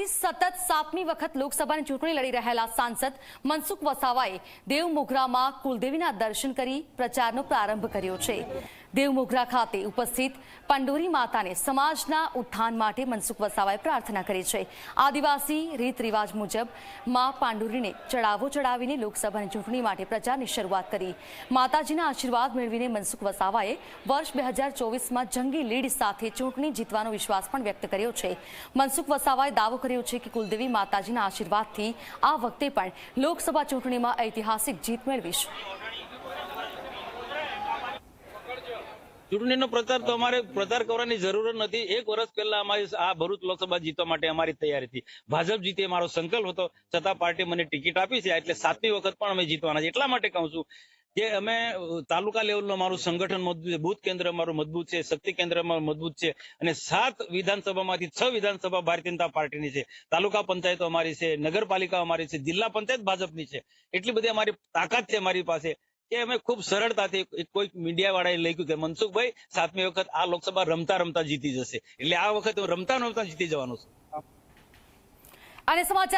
રાજ્યની સતત 7મી વખત લોકસભાની ચૂંટણી લડી રહેલા સાંસદ મનસુખ વસાવાએ દેવમોગરામાં કુલદેવીના દર્શન કરી પ્રચારનો પ્રારંભ કર્યો છે। દેવમોગરા ખાતે ઉપસ્થિત પાંડોરી માતાને સમાજના ઉત્થાન માટે મનસુખ વસાવાએ પ્રાર્થના કરી છે। આદિવાસી રીત રિવાજ મુજબ માં પાંડોરીને ચડાવો ચડાવીને લોકસભાની ચૂંટણી માટે પ્રચારની શરૂઆત કરી। માતાજીના આશીર્વાદ મેળવીને મનસુખ વસાવાએ વર્ષ 2024માં જંગી લીડ સાથે ચૂંટણી જીતવાનો વિશ્વાસ પણ વ્યક્ત કર્યો છે। મનસુખ વસાવાએ દાવો કર્યો છે કે કુલદેવી માતાજીના આશીર્વાદથી આ વખતે પણ લોકસભા ચૂંટણીમાં ઐતિહાસિક જીત મેળવીશ। ચૂંટણીનો પ્રચાર તો અમારે પ્રચાર કરવાની જરૂર નથી। 1 વર્ષ પહેલા અમારી આ ભરૂચ લોકસભા જીતવા માટે અમારી તૈયારી હતી। ભાજપ જીતે મારો સંકલ્પ હતો, છતાં પાર્ટી મને ટિકિટ આપી છે, એટલે 7મી વખત પણ અમે જીતવાના છે। એટલા માટે કહું છું કે અમે તાલુકા લેવલનું મારું સંગઠન મજબૂત છે, બુથ કેન્દ્ર મારું મજબૂત છે, શક્તિ કેન્દ્ર મારું મજબૂત છે, અને 7 વિધાનસભામાંથી 6 વિધાનસભા ભારતીય જનતા પાર્ટીની છે, તાલુકા પંચાયતો અમારી છે, નગરપાલિકા અમારી છે, જિલ્લા પંચાયત ભાજપની છે। એટલી બધી અમારી તાકાત છે મારી પાસે કે અમે ખૂબ સરળતાથી કોઈ મીડિયા વાળાએ લખ્યું કે મનસુખભાઈ 7મી વખત આ લોકસભા રમતા રમતા જીતી જશે, એટલે આ વખત રમતા રમતા જીતી જવાનું છે। અને સમાચાર